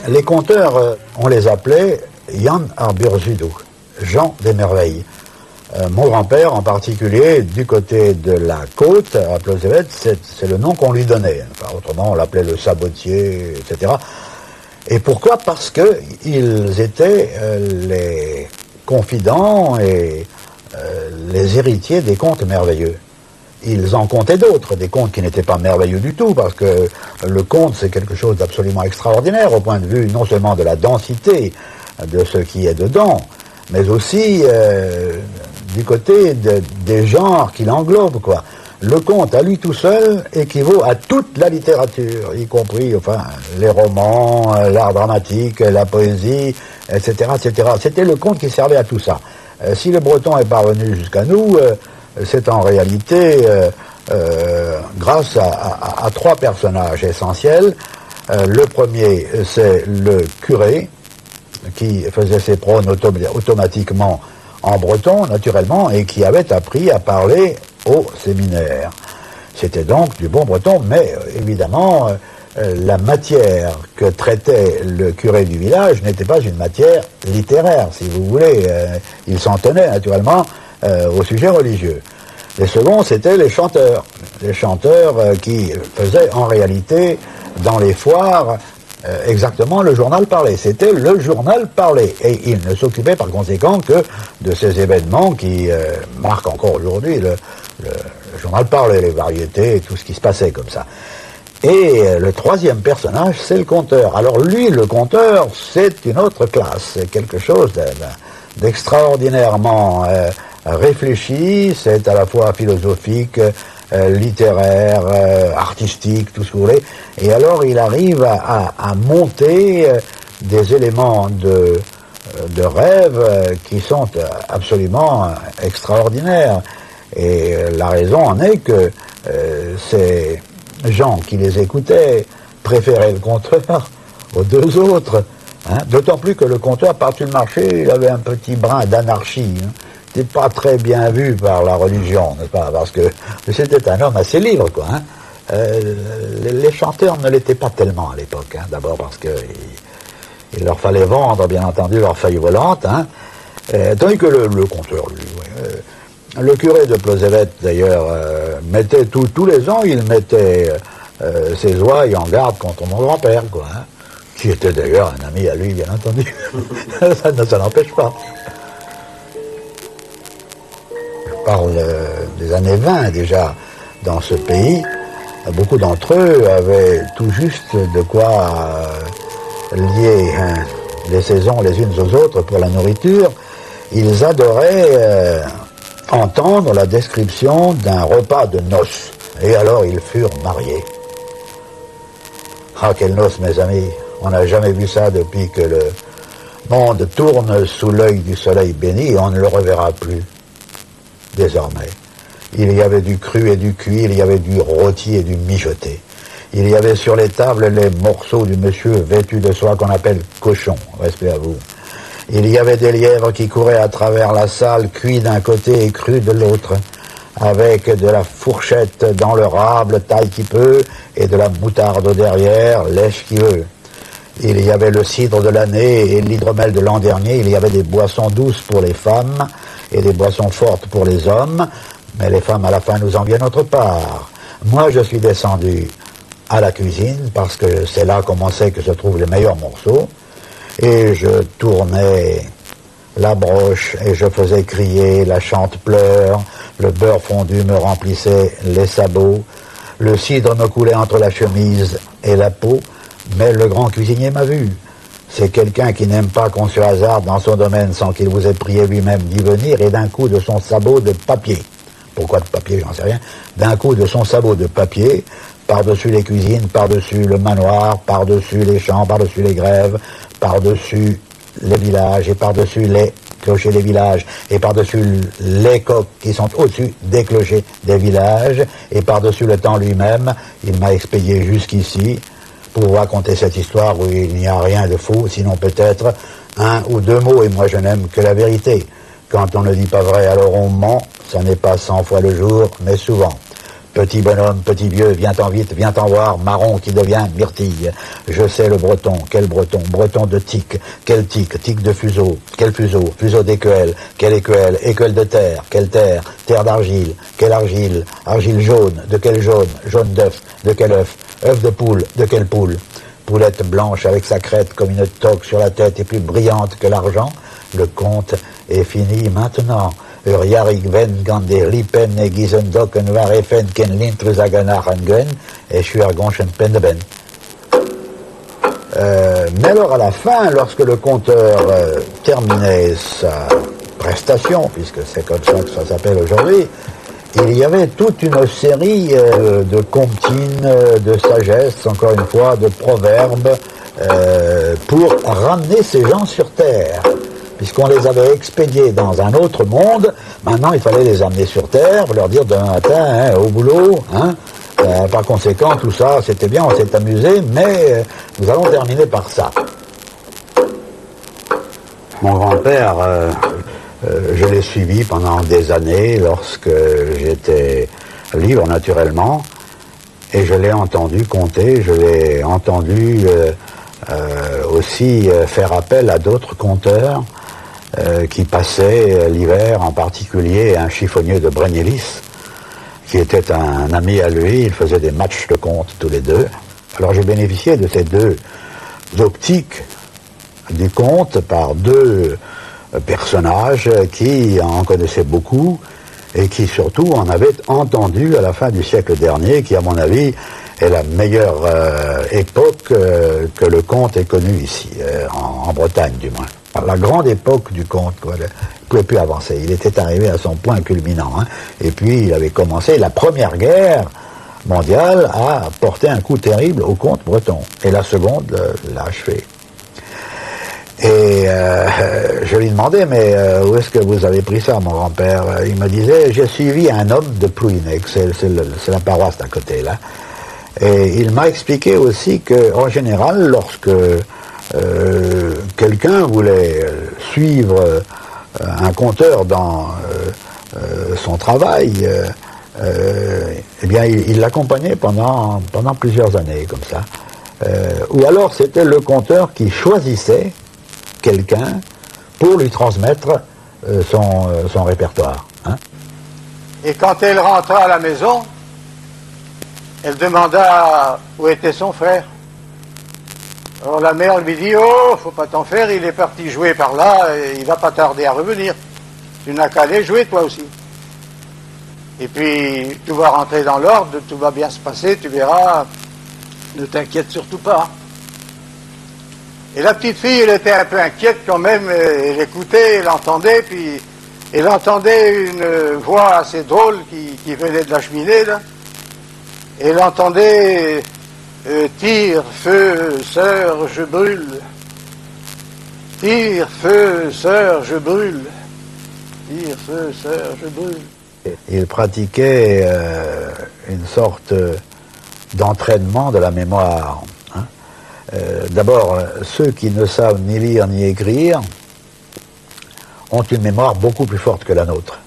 Les conteurs, on les appelait Jan Arburzudu, Jean des Merveilles. Mon grand-père, en particulier, du côté de la côte, à Plozévet, c'est le nom qu'on lui donnait. Enfin, autrement, on l'appelait le sabotier, etc. Et pourquoi? Parce que ils étaient les confidents et les héritiers des contes merveilleux. Ils en contaient d'autres, des contes qui n'étaient pas merveilleux du tout, parce que le conte, c'est quelque chose d'absolument extraordinaire au point de vue non seulement de la densité de ce qui est dedans, mais aussi du côté des genres qu'il englobe, quoi. Le conte, à lui tout seul, équivaut à toute la littérature, y compris, enfin, les romans, l'art dramatique, la poésie, etc., etc. C'était le conte qui servait à tout ça. Si le breton est parvenu jusqu'à nous, c'est en réalité grâce à trois personnages essentiels. Le premier, c'est le curé, qui faisait ses prônes automatiquement en breton, naturellement, et qui avait appris à parler au séminaire. C'était donc du bon breton, mais évidemment, la matière que traitait le curé du village n'était pas une matière littéraire, si vous voulez. Il s'en tenait naturellement au sujet religieux. Les seconds, c'étaient les chanteurs qui faisaient en réalité, dans les foires, exactement le journal parlé. C'était le journal parlé. Et il ne s'occupait par conséquent que de ces événements qui marquent encore aujourd'hui le journal parlé, les variétés et tout ce qui se passait comme ça. Et le troisième personnage, c'est le conteur. Alors lui, le conteur, c'est une autre classe. C'est quelque chose d'extraordinairement réfléchi. C'est à la fois philosophique, littéraire, artistique, tout ce que vous voulez. Et alors il arrive à monter des éléments de rêve qui sont absolument extraordinaires. Et la raison en est que ces gens qui les écoutaient préféraient le conteur aux deux autres. Hein. D'autant plus que le conteur, par-dessus le marché, il avait un petit brin d'anarchie. Hein. C'était pas très bien vu par la religion, n'est-ce pas? Parce que c'était un homme assez libre, quoi. Hein. Les chanteurs ne l'étaient pas tellement à l'époque. Hein. D'abord parce que il leur fallait vendre, bien entendu, leurs feuilles volantes. Hein. Tandis que le conteur, lui, le curé de Plozévet, d'ailleurs, mettait tous les ans, il mettait ses ouailles en garde contre mon grand-père, quoi. Hein. Qui était d'ailleurs un ami à lui, bien entendu. ça n'empêche pas. Je parle des années 20 déjà dans ce pays. Beaucoup d'entre eux avaient tout juste de quoi lier les saisons les unes aux autres pour la nourriture. Ils adoraient entendre la description d'un repas de noces. Et alors ils furent mariés. Ah, quelles noces, mes amis! On n'a jamais vu ça depuis que le monde tourne sous l'œil du soleil béni et on ne le reverra plus. Désormais. Il y avait du cru et du cuit, il y avait du rôti et du mijoté. Il y avait sur les tables les morceaux du monsieur vêtu de soie qu'on appelle cochon, respect à vous. Il y avait des lièvres qui couraient à travers la salle, cuits d'un côté et crus de l'autre, avec de la fourchette dans le rable, taille qui peut, et de la moutarde au derrière, lèche qui veut. Il y avait le cidre de l'année et l'hydromel de l'an dernier, il y avait des boissons douces pour les femmes et des boissons fortes pour les hommes, mais les femmes à la fin nous enviaient notre part. Moi je suis descendu à la cuisine parce que c'est là qu'on sait que se trouvent les meilleurs morceaux, et je tournais la broche et je faisais crier la chante-pleurs, le beurre fondu me remplissait les sabots, le cidre me coulait entre la chemise et la peau, mais le grand cuisinier m'a vu. C'est quelqu'un qui n'aime pas qu'on se hasarde dans son domaine sans qu'il vous ait prié lui-même d'y venir, et d'un coup de son sabot de papier. Pourquoi de papier, j'en sais rien. D'un coup de son sabot de papier, par-dessus les cuisines, par-dessus le manoir, par-dessus les champs, par-dessus les grèves, par-dessus les villages, et par-dessus les clochers des villages, et par-dessus les coqs qui sont au-dessus des clochers des villages, et par-dessus le temps lui-même, il m'a expédié jusqu'ici pour vous raconter cette histoire où il n'y a rien de faux, sinon peut-être un ou deux mots, et moi je n'aime que la vérité. Quand on ne dit pas vrai, alors on ment, ça n'est pas 100 fois le jour, mais souvent. Petit bonhomme, petit vieux, viens-t'en vite, viens-t'en voir, marron qui devient myrtille. Je sais le breton, quel breton? Breton de tic, quel tic? Tic de fuseau, quel fuseau? Fuseau d'écuelle, quelle écuelle? Écuelle de terre, quelle terre? Terre d'argile, quelle argile? Argile jaune, de quel jaune? Jaune d'œuf, de quel œuf? œuf de poule, de quelle poule? Poulette blanche avec sa crête comme une toque sur la tête et plus brillante que l'argent. Le conte est fini maintenant. Urjarik ven gande lipen et gizendoken varefen ken lintruzaganaren et schuergonchen pendeben. Mais alors à la fin, lorsque le conteur terminait sa prestation, puisque c'est comme ça que ça s'appelle aujourd'hui, il y avait toute une série de comptines, de sagesse, encore une fois, de proverbes, pour ramener ces gens sur Terre. Puisqu'on les avait expédiés dans un autre monde, maintenant il fallait les amener sur Terre, pour leur dire demain matin, hein, au boulot, hein. Par conséquent, tout ça, c'était bien, on s'est amusé, mais nous allons terminer par ça. Mon grand-père, je l'ai suivi pendant des années lorsque j'étais libre naturellement, et je l'ai entendu conter, je l'ai entendu aussi faire appel à d'autres conteurs qui passaient l'hiver, en particulier un chiffonnier de Brennilis, qui était un ami à lui. Ils faisaient des matchs de contes tous les deux. Alors j'ai bénéficié de ces deux optiques du conte par deux personnages qui en connaissaient beaucoup et qui surtout en avaient entendu à la fin du siècle dernier, qui à mon avis est la meilleure époque que le conte ait connue ici, en Bretagne du moins. La grande époque du conte, quoi, il ne pouvait plus avancer, il était arrivé à son point culminant, hein. Et puis il avait commencé la première guerre mondiale à porter un coup terrible au conte breton, et la seconde l'a achevé. Et je lui demandais, mais où est-ce que vous avez pris ça, mon grand-père? Il me disait, j'ai suivi un homme de Plouhinec, c'est la paroisse d'à côté, là. Et il m'a expliqué aussi qu'en général, lorsque quelqu'un voulait suivre un conteur dans son travail, eh bien, il l'accompagnait pendant plusieurs années, comme ça. Ou alors, c'était le conteur qui choisissait quelqu'un pour lui transmettre son répertoire. Hein. Et quand elle rentra à la maison, elle demanda où était son frère. Alors la mère lui dit, oh, faut pas t'en faire, il est parti jouer par là, et il va pas tarder à revenir. Tu n'as qu'à aller jouer toi aussi. Et puis, tout va rentrer dans l'ordre, tout va bien se passer, tu verras, ne t'inquiète surtout pas. Et la petite fille, elle était un peu inquiète quand même, elle écoutait, elle entendait, puis elle entendait une voix assez drôle qui venait de la cheminée, là. Elle entendait tire, feu, sœur, je brûle. Tire, feu, sœur, je brûle. Tire, feu, sœur, je brûle. Il pratiquait une sorte d'entraînement de la mémoire. Hein. D'abord, ceux qui ne savent ni lire ni écrire ont une mémoire beaucoup plus forte que la nôtre.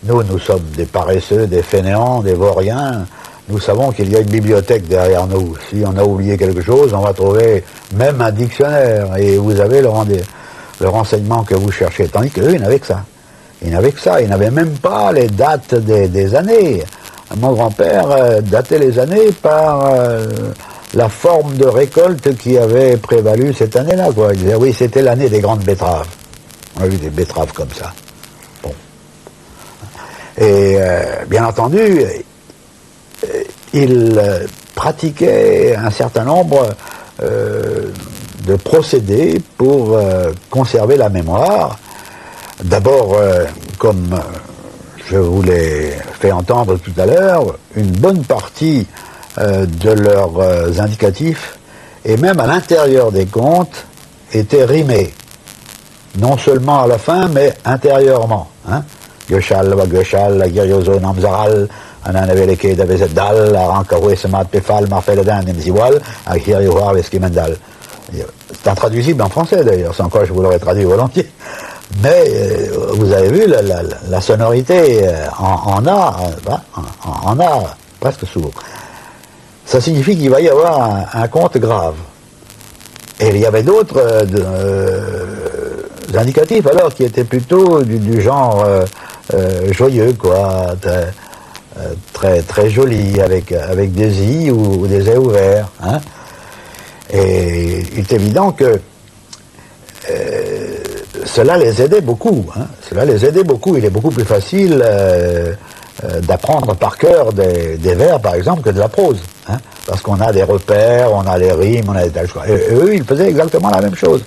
Nous sommes des paresseux, des fainéants, des vauriens. Nous savons qu'il y a une bibliothèque derrière nous. Si on a oublié quelque chose, on va trouver même un dictionnaire et vous avez le renseignement que vous cherchez. Tandis qu'eux, ils n'avaient que ça. Ils n'avaient que ça. Ils n'avaient même pas les dates des années. Mon grand-père datait les années par la forme de récolte qui avait prévalu cette année-là, quoi. Il disait, oui, c'était l'année des grandes betteraves. On a vu des betteraves comme ça. Bon. Et bien entendu, il pratiquait un certain nombre de procédés pour conserver la mémoire. D'abord, comme je vous l'ai fait entendre tout à l'heure, une bonne partie de leurs indicatifs, et même à l'intérieur des contes, étaient rimés. Non seulement à la fin, mais intérieurement. Hein. Göshal, Göshal, Giriozo, Namzaral, Ananaveleke, Davezeddal, Arankawe, Semat, Pefal, Marfeledan, Nemziwal, Akiriohar, Veskimendal. C'est intraduisible en français d'ailleurs, sans quoi je vous l'aurais traduit volontiers. Mais vous avez vu la sonorité en A, presque sourd. Ça signifie qu'il va y avoir un conte grave. Et il y avait d'autres indicatifs alors qui étaient plutôt du genre joyeux, quoi, très très joli, avec des i ou des ais ouverts. Hein. Et il est évident que cela les aidait beaucoup. Hein. Cela les aidait beaucoup. Il est beaucoup plus facile d'apprendre par cœur des vers, par exemple, que de la prose. Hein. Parce qu'on a des repères, on a les rimes, on a des tas de choses. Et eux, ils faisaient exactement la même chose.